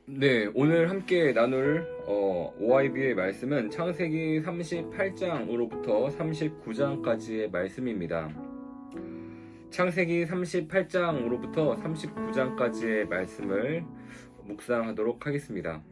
네, 오늘 함께 나눌 OIB의 말씀은 창세기 38장으로부터 39장까지의 말씀입니다. 창세기 38장으로부터 39장까지의 말씀을 묵상하도록 하겠습니다.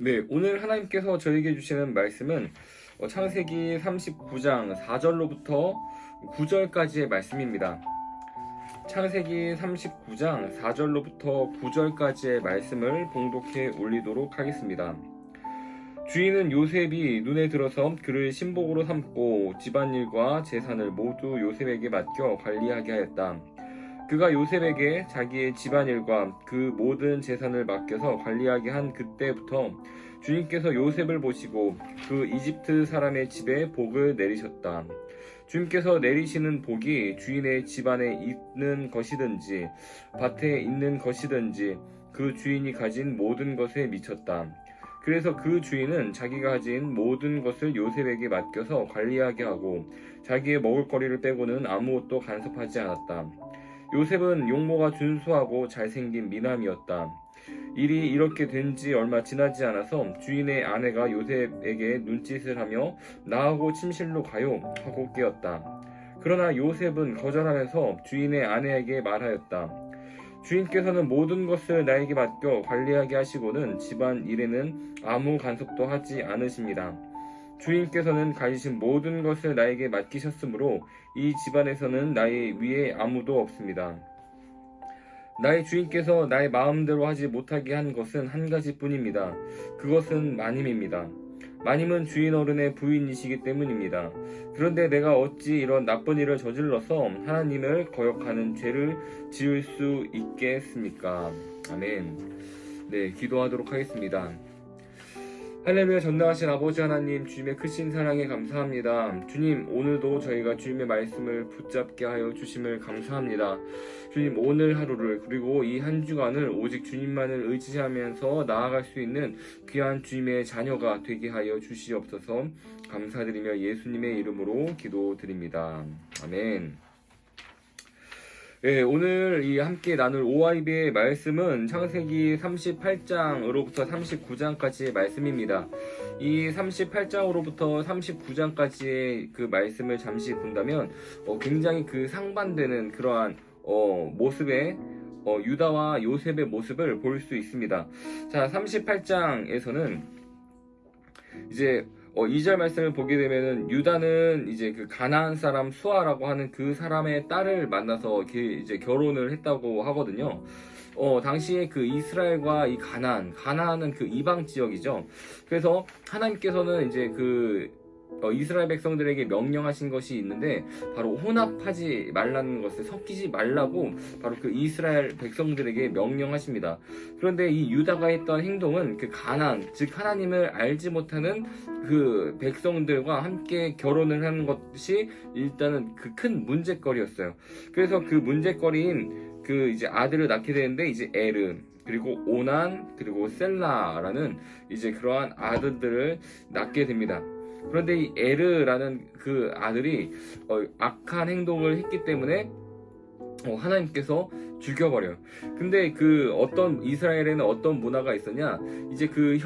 네, 오늘 하나님께서 저에게 주시는 말씀은 창세기 39장 4절로부터 9절까지의 말씀입니다. 창세기 39장 4절로부터 9절까지의 말씀을 봉독해 올리도록 하겠습니다. 주인은 요셉이 눈에 들어서 그를 신복으로 삼고 집안일과 재산을 모두 요셉에게 맡겨 관리하게 하였다. 그가 요셉에게 자기의 집안일과 그 모든 재산을 맡겨서 관리하게 한 그때부터 주님께서 요셉을 보시고 그 이집트 사람의 집에 복을 내리셨다. 주님께서 내리시는 복이 주인의 집안에 있는 것이든지 밭에 있는 것이든지 그 주인이 가진 모든 것에 미쳤다. 그래서 그 주인은 자기가 가진 모든 것을 요셉에게 맡겨서 관리하게 하고 자기의 먹을거리를 빼고는 아무것도 간섭하지 않았다. 요셉은 용모가 준수하고 잘생긴 미남이었다. 일이 이렇게 된 지 얼마 지나지 않아서 주인의 아내가 요셉에게 눈짓을 하며 나하고 침실로 가요 하고 깨웠다. 그러나 요셉은 거절하면서 주인의 아내에게 말하였다. 주인께서는 모든 것을 나에게 맡겨 관리하게 하시고는 집안 일에는 아무 간섭도 하지 않으십니다. 주인께서는 가지신 모든 것을 나에게 맡기셨으므로 이 집안에서는 나의 위에 아무도 없습니다. 나의 주인께서 나의 마음대로 하지 못하게 한 것은 한 가지뿐입니다. 그것은 마님입니다. 마님은 주인 어른의 부인이시기 때문입니다. 그런데 내가 어찌 이런 나쁜 일을 저질러서 하나님을 거역하는 죄를 지을 수 있겠습니까? 아멘. 네, 기도하도록 하겠습니다. 할렐루야. 전능하신 아버지 하나님, 주님의 크신 사랑에 감사합니다. 주님, 오늘도 저희가 주님의 말씀을 붙잡게 하여 주심을 감사합니다. 주님, 오늘 하루를 그리고 이 한 주간을 오직 주님만을 의지하면서 나아갈 수 있는 귀한 주님의 자녀가 되게 하여 주시옵소서. 감사드리며 예수님의 이름으로 기도드립니다. 아멘. 네, 오늘 이 함께 나눌 OIB의 말씀은 창세기 38장으로부터 39장까지의 말씀입니다. 이 38장으로부터 39장까지의 그 말씀을 잠시 본다면 굉장히 그 상반되는 그러한 모습의 유다와 요셉의 모습을 볼 수 있습니다. 자, 38장에서는 이제 2절 말씀을 보게 되면은 유다는 이제 그 가나안 사람 수아라고 하는 그 사람의 딸을 만나서 이제 결혼을 했다고 하거든요. 당시에 그 이스라엘과 이 가나안은 그 이방 지역이죠. 그래서 하나님께서는 이제 이스라엘 백성들에게 명령하신 것이 있는데 바로 혼합하지 말라는 것을 섞이지 말라고 바로 그 이스라엘 백성들에게 명령하십니다. 그런데 이 유다가 했던 행동은 그 가나안, 즉 하나님을 알지 못하는 그 백성들과 함께 결혼을 하는 것이 일단은 그 큰 문제거리였어요. 그래서 그 문제거리인 그 이제 아들을 낳게 되는데 이제 에르 그리고 오난 그리고 셀라라는 이제 그러한 아들들을 낳게 됩니다. 그런데 이 에르라는 그 아들이 악한 행동을 했기 때문에 하나님께서 죽여버려요. 근데 이스라엘에는 어떤 문화가 있었냐? 이제 그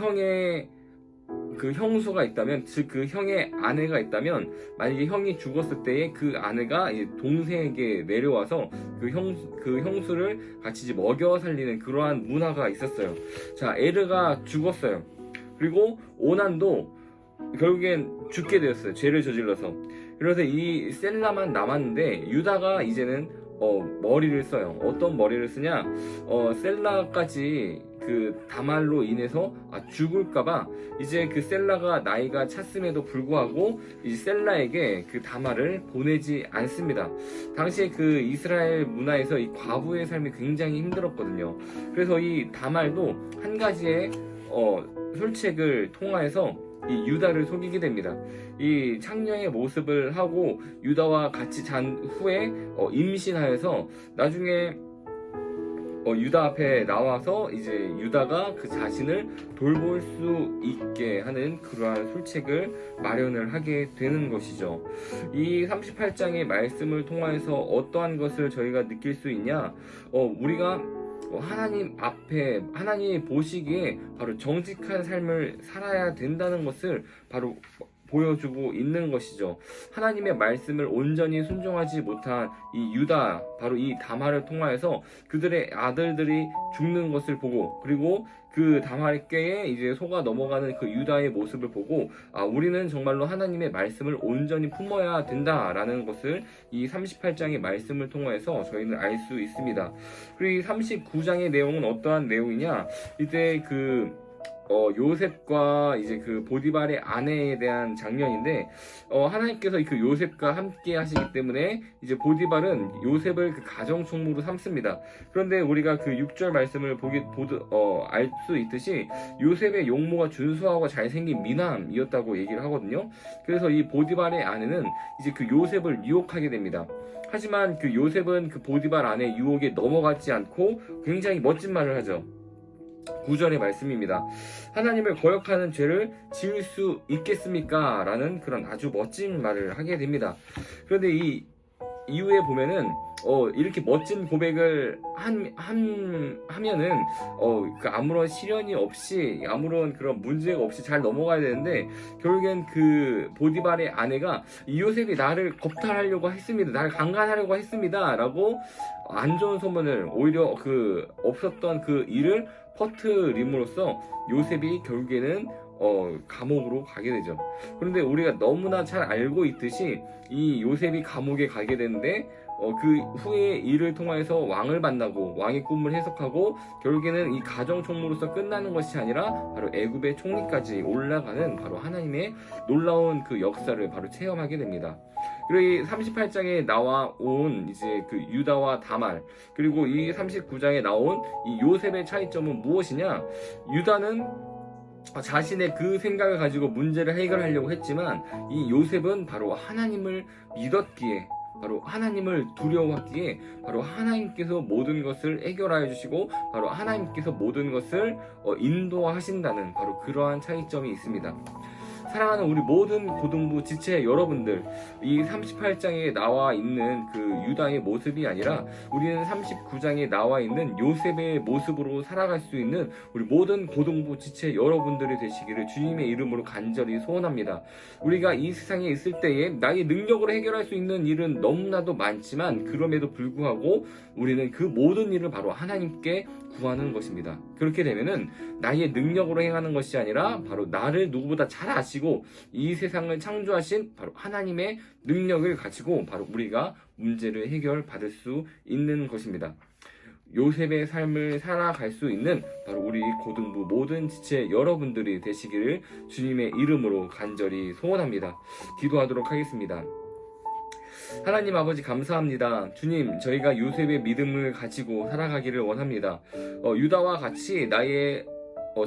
형수가 있다면, 즉 그 형의 아내가 있다면, 만약에 형이 죽었을 때에 그 아내가 이제 동생에게 내려와서 그 형수를 같이 이제 먹여 살리는 그러한 문화가 있었어요. 자, 에르가 죽었어요. 그리고 오난도 결국엔 죽게 되었어요. 죄를 저질러서. 그래서 이 셀라만 남았는데 유다가 이제는 머리를 써요. 어떤 머리를 쓰냐? 셀라까지 그 다말로 인해서 죽을까봐 이제 그 셀라가 나이가 찼음에도 불구하고 이 셀라에게 그 다말을 보내지 않습니다. 당시에 그 이스라엘 문화에서 이 과부의 삶이 굉장히 힘들었거든요. 그래서 이 다말도 한 가지의 술책을 통하여서 이 유다를 속이게 됩니다. 이 창녀의 모습을 하고 유다와 같이 잔 후에 임신하여서 나중에 유다 앞에 나와서 이제 유다가 그 자신을 돌볼 수 있게 하는 그러한 술책을 마련을 하게 되는 것이죠. 이 38장의 말씀을 통해서 어떠한 것을 저희가 느낄 수 있냐? 우리가 하나님 앞에 하나님이 보시기에 바로 정직한 삶을 살아야 된다는 것을 바로 보여주고 있는 것이죠. 하나님의 말씀을 온전히 순종하지 못한 이 유다, 바로 이 다말을 통하여서 그들의 아들들이 죽는 것을 보고, 그리고 그 다말의 꾀에 이제 속아 넘어가는 그 유다의 모습을 보고, 우리는 정말로 하나님의 말씀을 온전히 품어야 된다라는 것을 이 38장의 말씀을 통해서 저희는 알 수 있습니다. 그리고 이 39장의 내용은 어떠한 내용이냐? 이때 요셉과 이제 그 보디발의 아내에 대한 장면인데, 하나님께서 그 요셉과 함께 하시기 때문에 이제 보디발은 요셉을 그 가정 총무로 삼습니다. 그런데 우리가 그 6절 말씀을 알 수 있듯이 요셉의 용모가 준수하고 잘생긴 미남이었다고 얘기를 하거든요. 그래서 이 보디발의 아내는 이제 그 요셉을 유혹하게 됩니다. 하지만 그 요셉은 그 보디발 아내의 유혹에 넘어가지 않고 굉장히 멋진 말을 하죠. 9절의 말씀입니다. 하나님을 거역하는 죄를 지을 수 있겠습니까? 라는 그런 아주 멋진 말을 하게 됩니다. 그런데 이 이후에 보면은 이렇게 멋진 고백을 하면은 아무런 시련이 없이, 아무런 그런 문제가 없이 잘 넘어가야 되는데, 결국엔 그 보디발의 아내가 이 요셉이 나를 겁탈하려고 했습니다, 나를 강간하려고 했습니다 라고 안 좋은 소문을, 오히려 그 없었던 그 일을 퍼뜨림으로써 요셉이 결국에는 감옥으로 가게 되죠. 그런데 우리가 너무나 잘 알고 있듯이 이 요셉이 감옥에 가게 되는데, 그 후에 일을 통해서 왕을 만나고 왕의 꿈을 해석하고 결국에는 이 가정 총무로서 끝나는 것이 아니라 바로 애굽의 총리까지 올라가는 바로 하나님의 놀라운 그 역사를 바로 체험하게 됩니다. 그리고 이 38장에 나온 이제 그 유다와 다말, 그리고 이 39장에 나온 이 요셉의 차이점은 무엇이냐? 유다는 자신의 그 생각을 가지고 문제를 해결하려고 했지만, 이 요셉은 바로 하나님을 믿었기에, 바로 하나님을 두려워하기에, 바로 하나님께서 모든 것을 해결하여 주시고 바로 하나님께서 모든 것을 인도하신다는 바로 그러한 차이점이 있습니다. 사랑하는 우리 모든 고등부 지체 여러분들, 이 38장에 나와 있는 그 유다의 모습이 아니라 우리는 39장에 나와 있는 요셉의 모습으로 살아갈 수 있는 우리 모든 고등부 지체 여러분들이 되시기를 주님의 이름으로 간절히 소원합니다. 우리가 이 세상에 있을 때에 나의 능력으로 해결할 수 있는 일은 너무나도 많지만, 그럼에도 불구하고 우리는 그 모든 일을 바로 하나님께 구하는 것입니다. 그렇게 되면은 나의 능력으로 행하는 것이 아니라 바로 나를 누구보다 잘 아시고 이 세상을 창조하신 바로 하나님의 능력을 가지고 바로 우리가 문제를 해결받을 수 있는 것입니다. 요셉의 삶을 살아갈 수 있는 바로 우리 고등부 모든 지체 여러분들이 되시기를 주님의 이름으로 간절히 소원합니다. 기도하도록 하겠습니다. 하나님 아버지 감사합니다. 주님, 저희가 요셉의 믿음을 가지고 살아가기를 원합니다. 유다와 같이 나의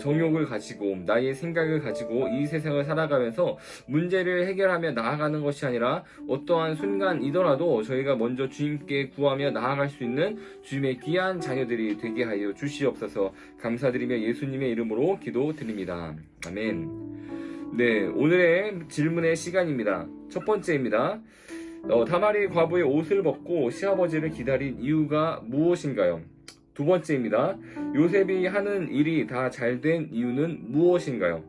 정욕을 가지고 나의 생각을 가지고 이 세상을 살아가면서 문제를 해결하며 나아가는 것이 아니라 어떠한 순간이더라도 저희가 먼저 주님께 구하며 나아갈 수 있는 주님의 귀한 자녀들이 되게 하여 주시옵소서. 감사드리며 예수님의 이름으로 기도드립니다. 아멘. 네, 오늘의 질문의 시간입니다. 첫 번째입니다. 다말이 과부의 옷을 벗고 시아버지를 기다린 이유가 무엇인가요? 두 번째입니다. 요셉이 하는 일이 다 잘된 이유는 무엇인가요?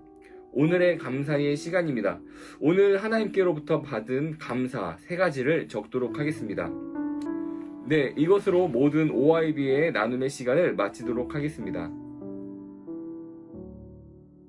오늘의 감사의 시간입니다. 오늘 하나님께로부터 받은 감사 3가지를 적도록 하겠습니다. 네, 이것으로 모든 OIB의 나눔의 시간을 마치도록 하겠습니다.